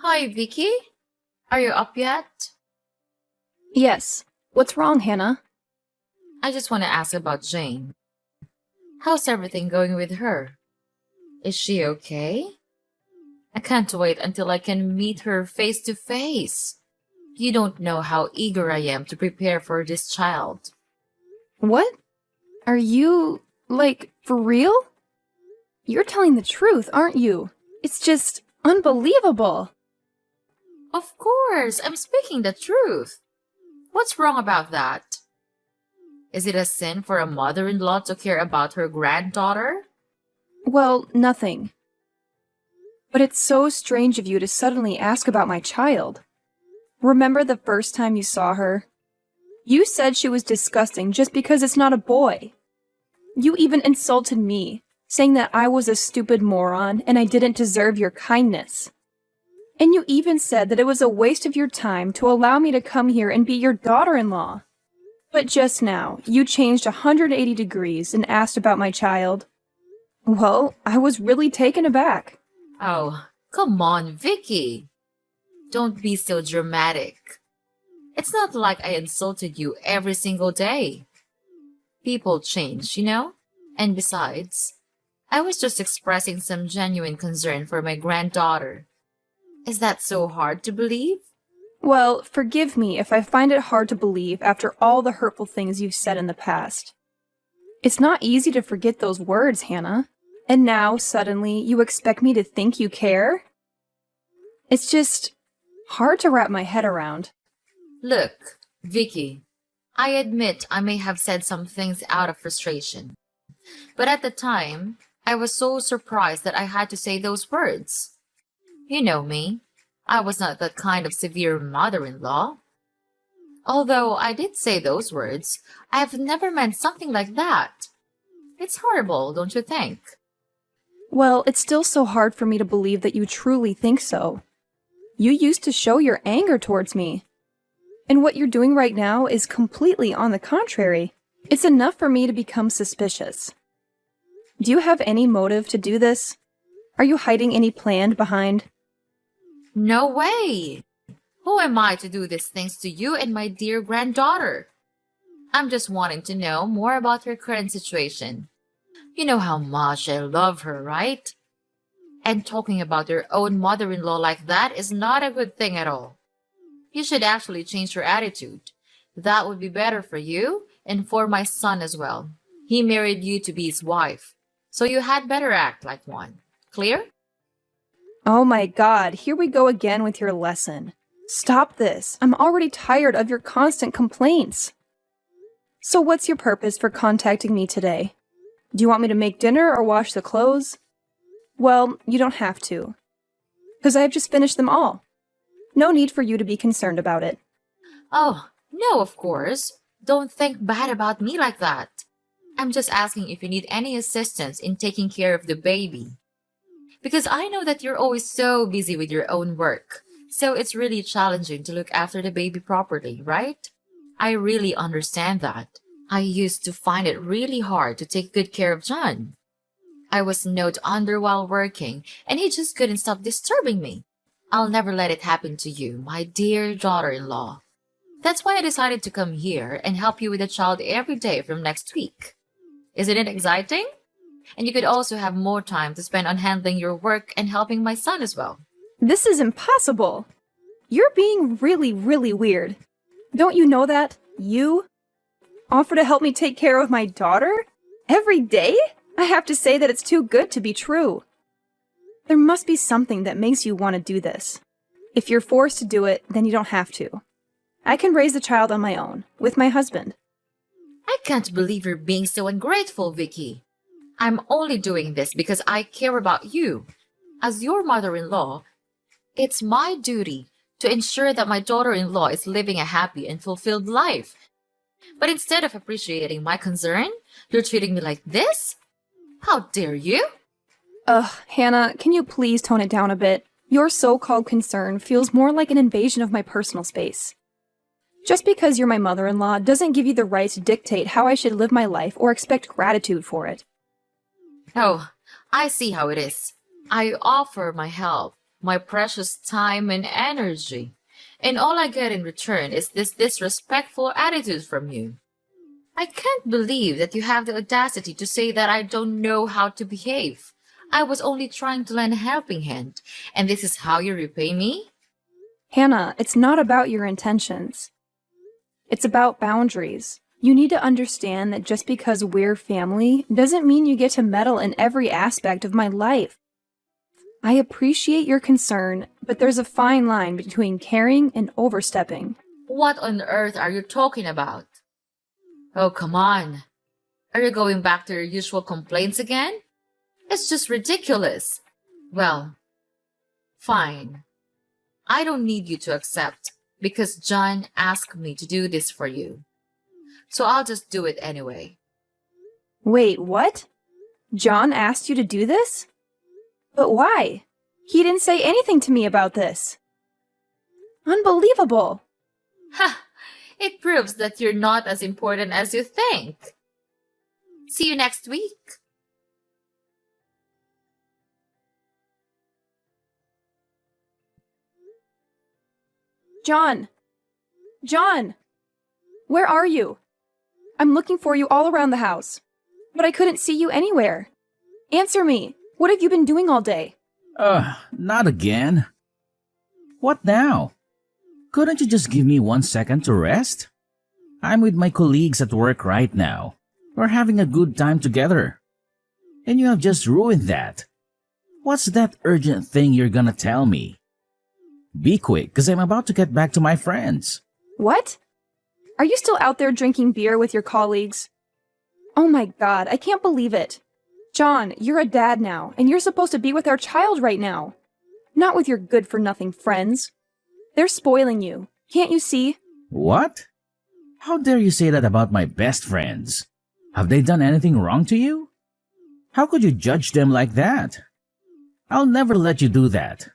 Hi, Vicky. Are you up yet? Yes. What's wrong, Hannah? I just want to ask about Jane. How's everything going with her? Is she okay? I can't wait until I can meet her face to face. You don't know how eager I am to prepare for this child. What? Are you, for real? You're telling the truth, aren't you? It's just unbelievable. Of course, I'm speaking the truth. What's wrong about that? Is it a sin for a mother-in-law to care about her granddaughter? Well, nothing. But it's so strange of you to suddenly ask about my child. Remember the first time you saw her? You said she was disgusting just because it's not a boy. You even insulted me, saying that I was a stupid moron and I didn't deserve your kindness. And you even said that it was a waste of your time to allow me to come here and be your daughter-in-law. But just now, you changed 180 degrees and asked about my child. Well, I was really taken aback. Oh, come on, Vicky. Don't be so dramatic. It's not like I insulted you every single day. People change, And besides, I was just expressing some genuine concern for my granddaughter. Is that so hard to believe? Well, forgive me if I find it hard to believe after all the hurtful things you've said in the past. It's not easy to forget those words, Hannah. And now, suddenly, you expect me to think you care? It's just hard to wrap my head around. Look, Vicky, I admit I may have said some things out of frustration. But at the time, I was so surprised that I had to say those words. You know me. I was not that kind of severe mother-in-law. Although I did say those words, I have never meant something like that. It's horrible, don't you think? Well, it's still so hard for me to believe that you truly think so. You used to show your anger towards me. And what you're doing right now is completely on the contrary. It's enough for me to become suspicious. Do you have any motive to do this? Are you hiding any plan behind? No way! Who am I to do these things to you and my dear granddaughter? I'm just wanting to know more about her current situation. You know how much I love her, right? And talking about your own mother-in-law like that is not a good thing at all. You should actually change your attitude. That would be better for you and for my son as well. He married you to be his wife, so you had better act like one. Clear? Oh my God, here we go again with your lesson. Stop this. I'm already tired of your constant complaints. So what's your purpose for contacting me today? Do you want me to make dinner or wash the clothes? Well, you don't have to, because I've just finished them all. No need for you to be concerned about it. Oh, no, of course. Don't think bad about me like that. I'm just asking if you need any assistance in taking care of the baby. Because I know that you're always so busy with your own work. So it's really challenging to look after the baby properly, right? I really understand that. I used to find it really hard to take good care of John. I was snowed under while working, and he just couldn't stop disturbing me. I'll never let it happen to you, my dear daughter-in-law. That's why I decided to come here and help you with the child every day from next week. Isn't it exciting? And you could also have more time to spend on handling your work and helping my son as well. This is impossible. You're being really, really weird. Don't you know that? You offer to help me take care of my daughter? Every day? I have to say that it's too good to be true. There must be something that makes you want to do this. If you're forced to do it, then you don't have to. I can raise the child on my own, with my husband. I can't believe you're being so ungrateful, Vicky. I'm only doing this because I care about you. As your mother-in-law, it's my duty to ensure that my daughter-in-law is living a happy and fulfilled life. But instead of appreciating my concern, you're treating me like this? How dare you? Hannah, can you please tone it down a bit? Your so-called concern feels more like an invasion of my personal space. Just because you're my mother-in-law doesn't give you the right to dictate how I should live my life or expect gratitude for it. Oh, I see how it is. I offer my help, my precious time and energy. And all I get in return is this disrespectful attitude from you. I can't believe that you have the audacity to say that I don't know how to behave. I was only trying to lend a helping hand, and this is how you repay me? Hannah, it's not about your intentions. It's about boundaries. You need to understand that just because we're family doesn't mean you get to meddle in every aspect of my life. I appreciate your concern, but there's a fine line between caring and overstepping. What on earth are you talking about? Oh, come on. Are you going back to your usual complaints again? It's just ridiculous. Well, fine. I don't need you to accept because John asked me to do this for you. So I'll just do it anyway. Wait, what? John asked you to do this? But why? He didn't say anything to me about this. Unbelievable. Ha! It proves that you're not as important as you think. See you next week. John! John! Where are you? I'm looking for you all around the house, but I couldn't see you anywhere. Answer me. What have you been doing all day? Not again. What now? Couldn't you just give me 1 second to rest? I'm with my colleagues at work right now. We're having a good time together. And you have just ruined that. What's that urgent thing you're gonna tell me? Be quick, 'cause I'm about to get back to my friends. What? Are you still out there drinking beer with your colleagues? Oh my God, I can't believe it. John, you're a dad now, and you're supposed to be with our child right now. Not with your good-for-nothing friends. They're spoiling you. Can't you see? What? How dare you say that about my best friends? Have they done anything wrong to you? How could you judge them like that? I'll never let you do that.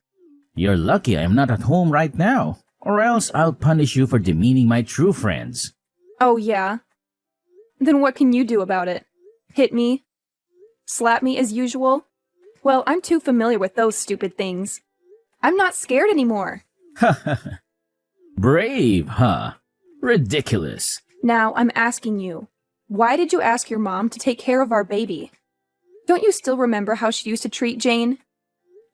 You're lucky I'm not at home right now, or else I'll punish you for demeaning my true friends. Oh yeah? Then what can you do about it? Hit me? Slap me as usual? Well, I'm too familiar with those stupid things. I'm not scared anymore. Brave, huh? Ridiculous. Now I'm asking you, why did you ask your mom to take care of our baby? Don't you still remember how she used to treat Jane?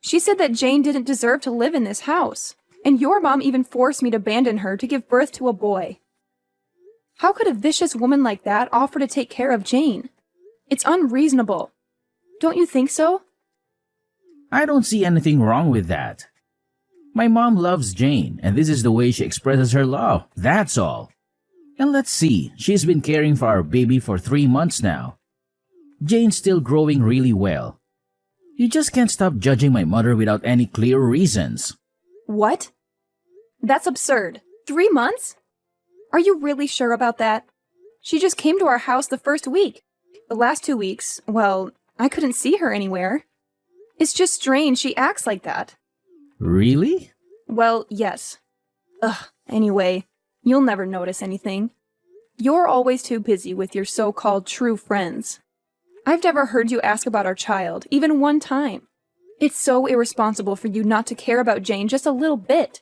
She said that Jane didn't deserve to live in this house, and your mom even forced me to abandon her to give birth to a boy. How could a vicious woman like that offer to take care of Jane? It's unreasonable. Don't you think so? I don't see anything wrong with that. My mom loves Jane, and this is the way she expresses her love. That's all. And let's see, she's been caring for our baby for 3 months now. Jane's still growing really well. You just can't stop judging my mother without any clear reasons. What? That's absurd. 3 months? Are you really sure about that? She just came to our house the first week. The last 2 weeks, well, I couldn't see her anywhere. It's just strange she acts like that. Really? Well, yes. Anyway, you'll never notice anything. You're always too busy with your so-called true friends. I've never heard you ask about our child, even one time. It's so irresponsible for you not to care about Jane just a little bit.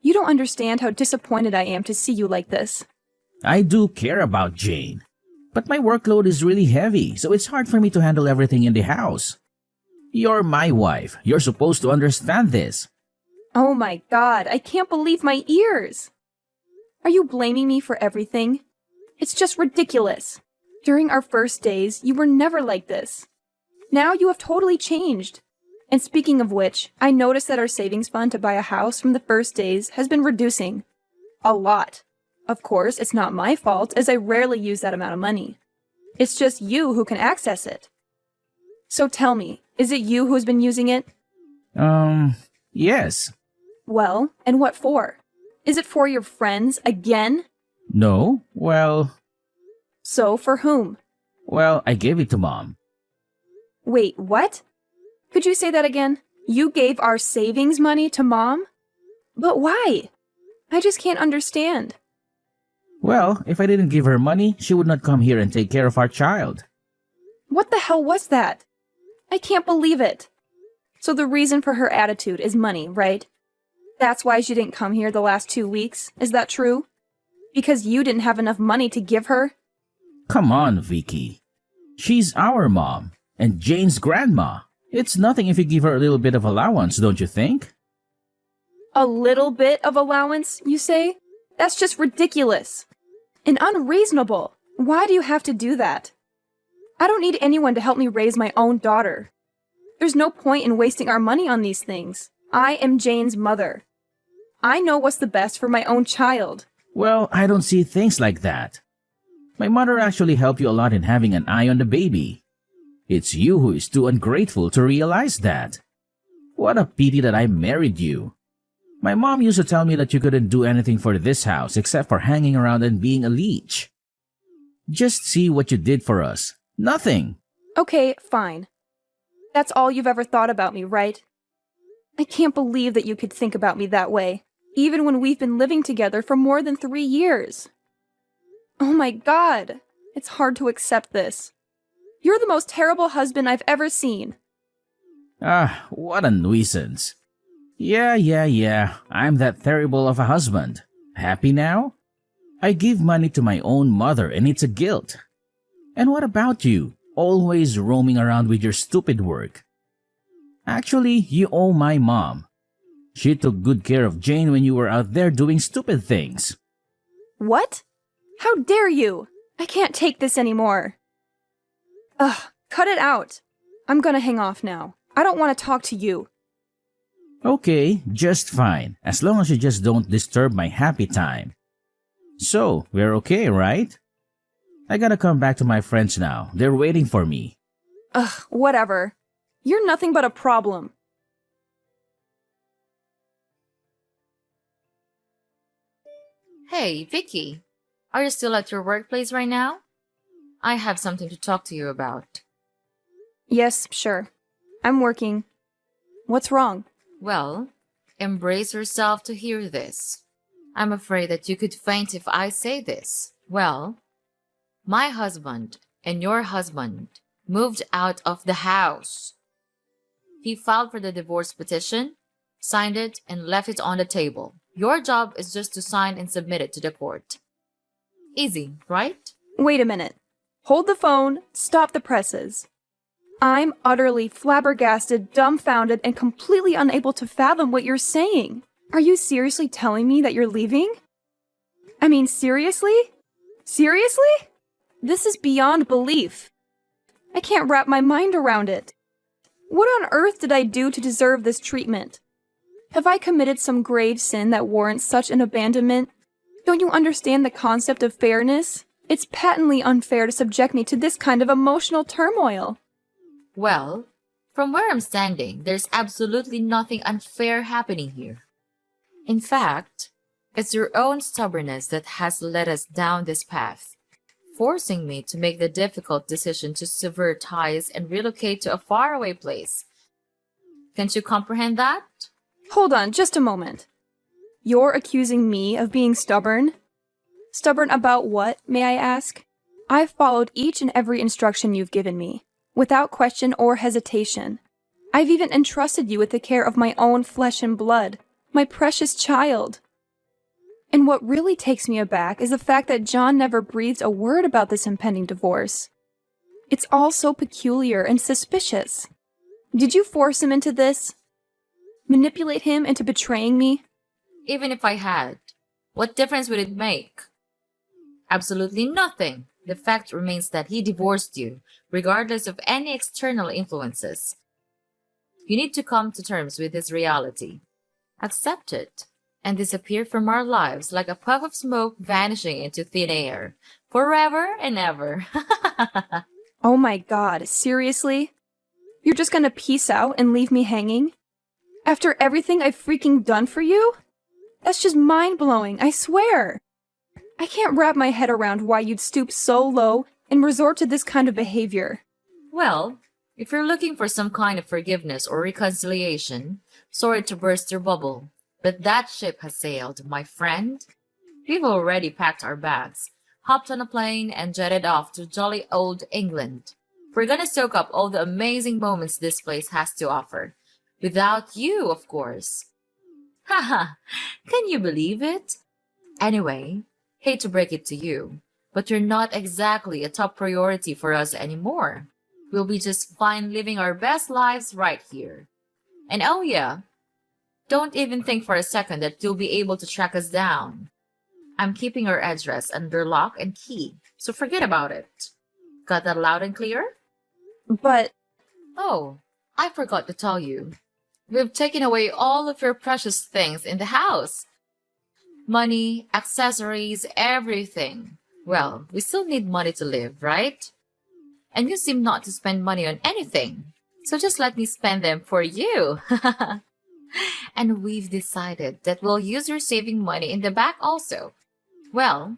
You don't understand how disappointed I am to see you like this. I do care about Jane, but my workload is really heavy, so it's hard for me to handle everything in the house. You're my wife. You're supposed to understand this. Oh my God, I can't believe my ears! Are you blaming me for everything? It's just ridiculous. During our first days, you were never like this. Now you have totally changed. And speaking of which, I noticed that our savings fund to buy a house from the first days has been reducing. A lot. Of course, it's not my fault, as I rarely use that amount of money. It's just you who can access it. So tell me, is it you who's been using it? Yes. Well, and what for? Is it for your friends again? No, well, So for whom? I gave it to Mom. Wait, what? Could you say that again? You gave our savings money to Mom? But why? I just can't understand. Well, if I didn't give her money, she would not come here and take care of our child. What the hell was that? I can't believe it. So the reason for her attitude is money, right? That's why she didn't come here the last 2 weeks, is that true? Because you didn't have enough money to give her? Come on, Vicky. She's our mom, and Jane's grandma. It's nothing if you give her a little bit of allowance, don't you think? A little bit of allowance, you say? That's just ridiculous. And unreasonable. Why do you have to do that? I don't need anyone to help me raise my own daughter. There's no point in wasting our money on these things. I am Jane's mother. I know what's the best for my own child. Well, I don't see things like that. My mother actually helped you a lot in having an eye on the baby. It's you who is too ungrateful to realize that. What a pity that I married you. My mom used to tell me that you couldn't do anything for this house except for hanging around and being a leech. Just see what you did for us. Nothing. Okay, fine. That's all you've ever thought about me, right? I can't believe that you could think about me that way, even when we've been living together for more than 3 years. Oh my God, it's hard to accept this. You're the most terrible husband I've ever seen. Ah, what a nuisance. Yeah, I'm that terrible of a husband. Happy now? I give money to my own mother and it's a guilt. And what about you? Always roaming around with your stupid work. Actually, you owe my mom. She took good care of Jane when you were out there doing stupid things. What? How dare you? I can't take this anymore. Ugh, cut it out. I'm gonna hang off now. I don't want to talk to you. Okay, just fine, as long as you just don't disturb my happy time. So, we're okay, right? I gotta come back to my friends now. They're waiting for me. Ugh, whatever. You're nothing but a problem. Hey, Vicky. Are you still at your workplace right now? I have something to talk to you about. Yes, sure. I'm working. What's wrong? Well, embrace yourself to hear this. I'm afraid that you could faint if I say this. Well, my husband and your husband moved out of the house. He filed for the divorce petition, signed it, and left it on the table. Your job is just to sign and submit it to the court. Easy, right? Wait a minute. Hold the phone, stop the presses. I'm utterly flabbergasted, dumbfounded, and completely unable to fathom what you're saying. Are you seriously telling me that you're leaving? I mean, seriously? Seriously? This is beyond belief. I can't wrap my mind around it. What on earth did I do to deserve this treatment? Have I committed some grave sin that warrants such an abandonment? Don't you understand the concept of fairness? It's patently unfair to subject me to this kind of emotional turmoil. Well, from where I'm standing, there's absolutely nothing unfair happening here. In fact, it's your own stubbornness that has led us down this path, forcing me to make the difficult decision to sever ties and relocate to a faraway place. Can't you comprehend that? Hold on, just a moment. You're accusing me of being stubborn? Stubborn about what, may I ask? I've followed each and every instruction you've given me, without question or hesitation. I've even entrusted you with the care of my own flesh and blood, my precious child. And what really takes me aback is the fact that John never breathed a word about this impending divorce. It's all so peculiar and suspicious. Did you force him into this? Manipulate him into betraying me? Even if I had, what difference would it make? Absolutely nothing. The fact remains that he divorced you, regardless of any external influences. You need to come to terms with this reality. Accept it, and disappear from our lives like a puff of smoke vanishing into thin air, forever and ever. Oh my God, seriously? You're just gonna peace out and leave me hanging? After everything I've freaking done for you? That's just mind-blowing, I swear. I can't wrap my head around why you'd stoop so low and resort to this kind of behavior. Well, if you're looking for some kind of forgiveness or reconciliation, sorry to burst your bubble, but that ship has sailed, my friend. We've already packed our bags, hopped on a plane, and jetted off to jolly old England. We're gonna soak up all the amazing moments this place has to offer. Without you, of course. Haha, can you believe it? Anyway, hate to break it to you, but you're not exactly a top priority for us anymore. We'll be just fine living our best lives right here. And oh yeah, don't even think for a second that you'll be able to track us down. I'm keeping our address under lock and key, so forget about it. Got that loud and clear? But Oh, I forgot to tell you. We've taken away all of your precious things in the house. Money, accessories, everything. Well, we still need money to live, right? And you seem not to spend money on anything. So just let me spend them for you. And we've decided that we'll use your saving money in the back also. Well,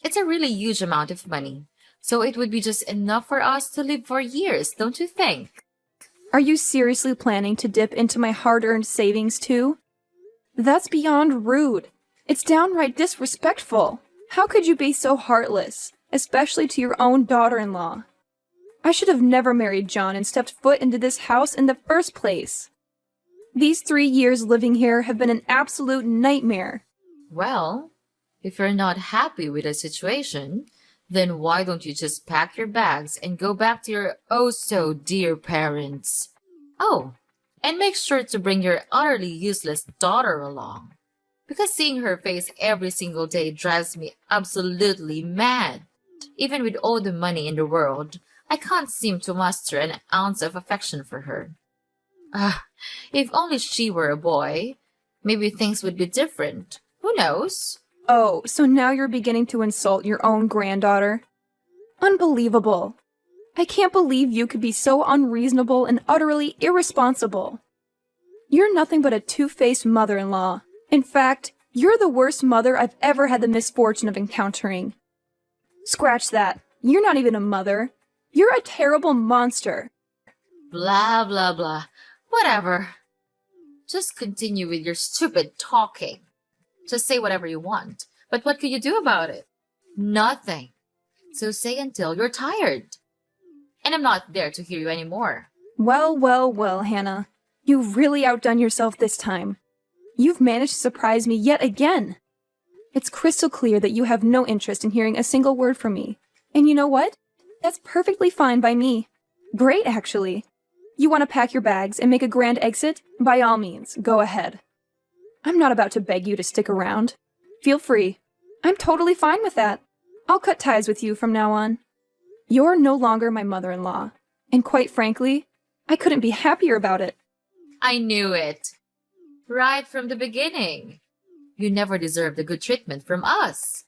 it's a really huge amount of money. So it would be just enough for us to live for years, don't you think? are you seriously planning to dip into my hard-earned savings too? That's beyond rude. It's downright disrespectful. How could you be so heartless, especially to your own daughter-in-law? I should have never married John and stepped foot into this house in the first place. These 3 years living here have been an absolute nightmare. Well, if you're not happy with the situation, then why don't you just pack your bags and go back to your oh so dear parents? Oh, and make sure to bring your utterly useless daughter along. Because seeing her face every single day drives me absolutely mad. Even with all the money in the world, I can't seem to muster an ounce of affection for her. If only she were a boy, maybe things would be different. Who knows? Oh, so now you're beginning to insult your own granddaughter? Unbelievable. I can't believe you could be so unreasonable and utterly irresponsible. You're nothing but a two-faced mother-in-law. In fact, you're the worst mother I've ever had the misfortune of encountering. Scratch that. You're not even a mother. You're a terrible monster. Blah, blah, blah. Whatever. Just continue with your stupid talking. Just say whatever you want. But what could you do about it? Nothing. So say until you're tired. And I'm not there to hear you anymore. Well, well, well, Hannah. You've really outdone yourself this time. You've managed to surprise me yet again. It's crystal clear that you have no interest in hearing a single word from me. And you know what? That's perfectly fine by me. Great, actually. You want to pack your bags and make a grand exit? By all means, go ahead. I'm not about to beg you to stick around. Feel free. I'm totally fine with that. I'll cut ties with you from now on. You're no longer my mother-in-law. And quite frankly, I couldn't be happier about it. I knew it. Right from the beginning. You never deserved a good treatment from us.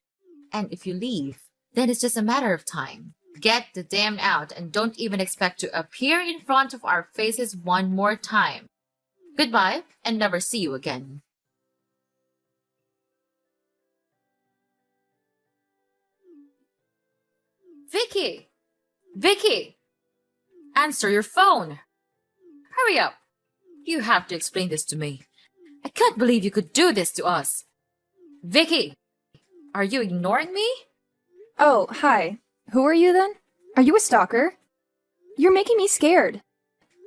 And if you leave, then it's just a matter of time. Get the damn out and don't even expect to appear in front of our faces one more time. Goodbye and never see you again. Vicky! Vicky! Answer your phone! Hurry up! You have to explain this to me. I can't believe you could do this to us. Vicky! Are you ignoring me? Oh, hi. Who are you then? Are you a stalker? You're making me scared.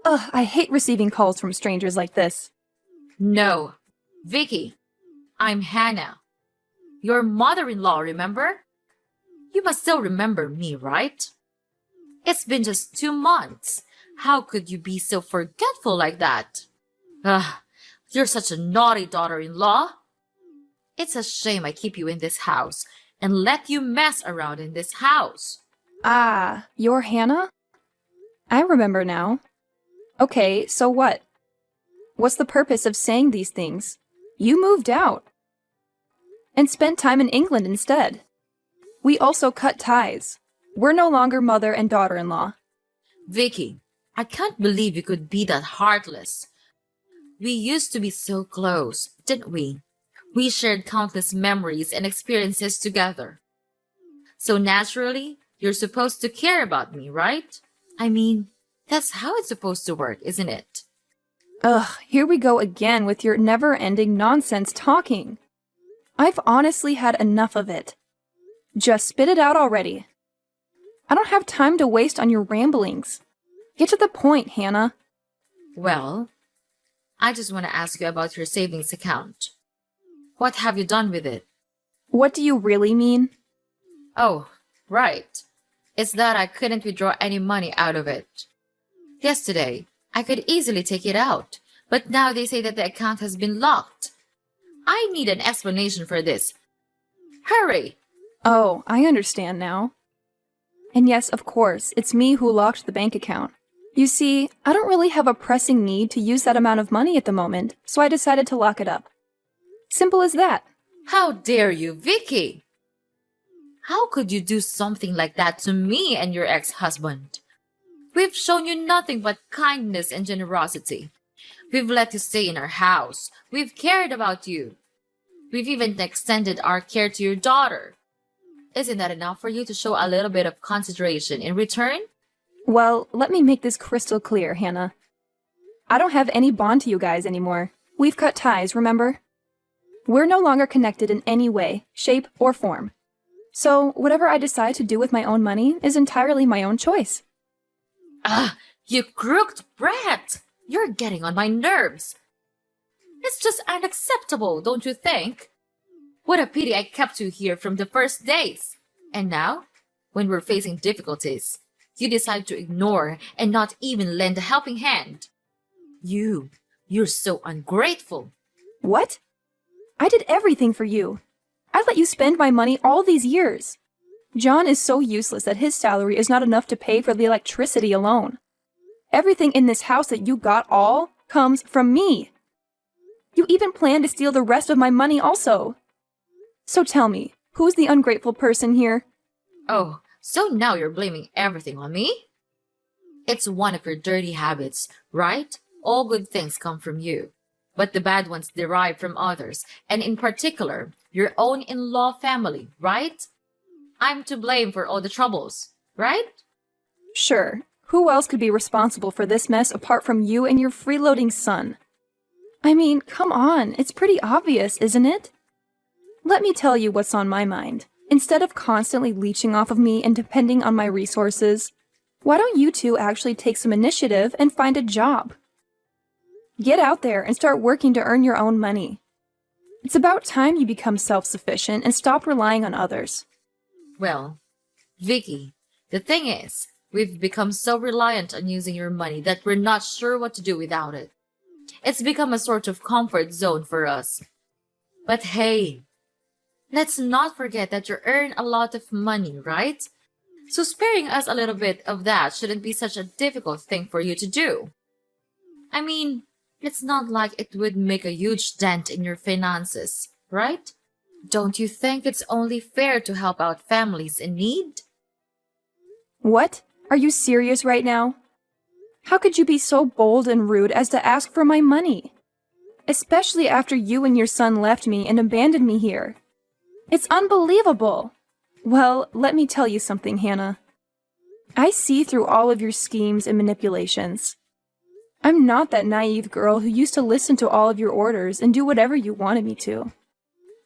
Ugh, I hate receiving calls from strangers like this. No. Vicky, I'm Hannah. Your mother-in-law, remember? You must still remember me, right? It's been just 2 months. How could you be so forgetful like that? You're such a naughty daughter-in-law. It's a shame I keep you in this house and let you mess around in this house. Ah, you're Hannah? I remember now. Okay, so what? What's the purpose of saying these things? You moved out. And spent time in England instead. We also cut ties. We're no longer mother and daughter-in-law. Vicky, I can't believe you could be that heartless. We used to be so close, didn't we? We shared countless memories and experiences together. So naturally, you're supposed to care about me, right? I mean, that's how it's supposed to work, isn't it? Ugh, here we go again with your never-ending nonsense talking. I've honestly had enough of it. Just spit it out already. I don't have time to waste on your ramblings. Get to the point, Hannah. Well, I just want to ask you about your savings account. What have you done with it? What do you really mean? Oh, right. It's that I couldn't withdraw any money out of it. Yesterday, I could easily take it out, but now they say that the account has been locked. I need an explanation for this. Hurry! Oh, I understand now. And yes, of course, it's me who locked the bank account. You see, I don't really have a pressing need to use that amount of money at the moment, so I decided to lock it up. Simple as that. How dare you, Vicky? How could you do something like that to me and your ex-husband? We've shown you nothing but kindness and generosity. We've let you stay in our house. We've cared about you. We've even extended our care to your daughter. Isn't that enough for you to show a little bit of consideration in return? Well, let me make this crystal clear, Hannah. I don't have any bond to you guys anymore. We've cut ties, remember? We're no longer connected in any way, shape, or form. So, whatever I decide to do with my own money is entirely my own choice. You crooked brat! You're getting on my nerves. It's just unacceptable, don't you think? What a pity I kept you here from the first days. And now, when we're facing difficulties, you decide to ignore and not even lend a helping hand. You're so ungrateful. What? I did everything for you. I let you spend my money all these years. John is so useless that his salary is not enough to pay for the electricity alone. Everything in this house that you got all comes from me. You even plan to steal the rest of my money also. So tell me, who's the ungrateful person here? Oh, so now you're blaming everything on me? It's one of your dirty habits, right? All good things come from you, but the bad ones derive from others, and in particular, your own in-law family, right? I'm to blame for all the troubles, right? Sure. Who else could be responsible for this mess apart from you and your freeloading son? I mean, come on, it's pretty obvious, isn't it? Let me tell you what's on my mind. Instead of constantly leeching off of me and depending on my resources, why don't you two actually take some initiative and find a job? Get out there and start working to earn your own money. It's about time you become self-sufficient and stop relying on others. Well, Vicky, the thing is, we've become so reliant on using your money that we're not sure what to do without it. It's become a sort of comfort zone for us. But hey, let's not forget that you earn a lot of money, right? So sparing us a little bit of that shouldn't be such a difficult thing for you to do. I mean, it's not like it would make a huge dent in your finances, right? Don't you think it's only fair to help out families in need? What? Are you serious right now? How could you be so bold and rude as to ask for my money? Especially after you and your son left me and abandoned me here. It's unbelievable. Well, let me tell you something, Hannah. I see through all of your schemes and manipulations. I'm not that naive girl who used to listen to all of your orders and do whatever you wanted me to.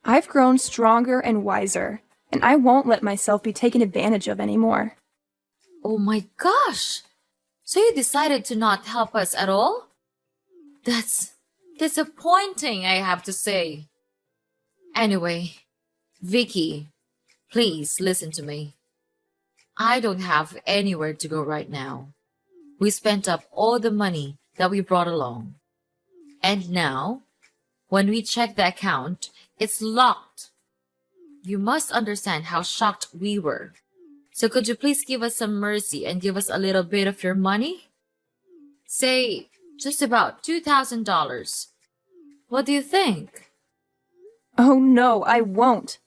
I've grown stronger and wiser, and I won't let myself be taken advantage of anymore. Oh my gosh! So you decided to not help us at all? That's disappointing, I have to say. Anyway, Vicky, please listen to me. I don't have anywhere to go right now. We spent up all the money that we brought along. And now, when we check the account, it's locked. You must understand how shocked we were. So could you please give us some mercy and give us a little bit of your money? Say, just about $2,000. What do you think? Oh no, I won't.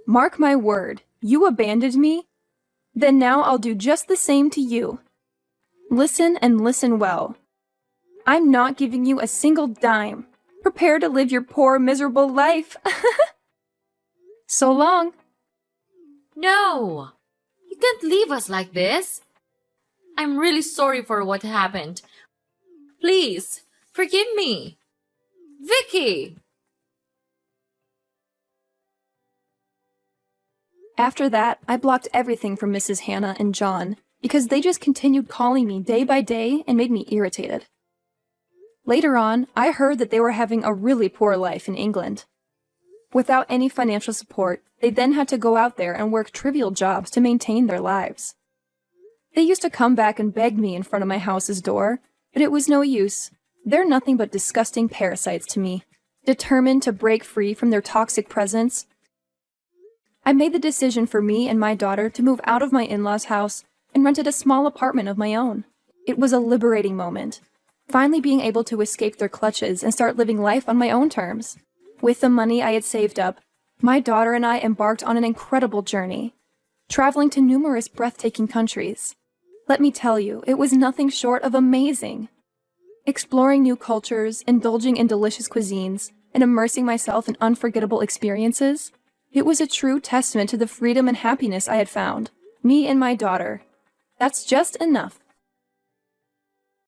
Mark my word, you abandoned me? Then now I'll do just the same to you. Listen and listen well. I'm not giving you a single dime. Prepare to live your poor, miserable life. So long. No! You can't leave us like this. I'm really sorry for what happened. Please, forgive me. Vicky! After that, I blocked everything from Mrs. Hannah and John because they just continued calling me day by day and made me irritated. Later on, I heard that they were having a really poor life in England. Without any financial support, they then had to go out there and work trivial jobs to maintain their lives. They used to come back and beg me in front of my house's door, but it was no use. They're nothing but disgusting parasites to me. Determined to break free from their toxic presence, I made the decision for me and my daughter to move out of my in-laws' house and rented a small apartment of my own. It was a liberating moment, finally being able to escape their clutches and start living life on my own terms. With the money I had saved up, my daughter and I embarked on an incredible journey, traveling to numerous breathtaking countries. Let me tell you, it was nothing short of amazing. Exploring new cultures, indulging in delicious cuisines, and immersing myself in unforgettable experiences, it was a true testament to the freedom and happiness I had found, me and my daughter. That's just enough.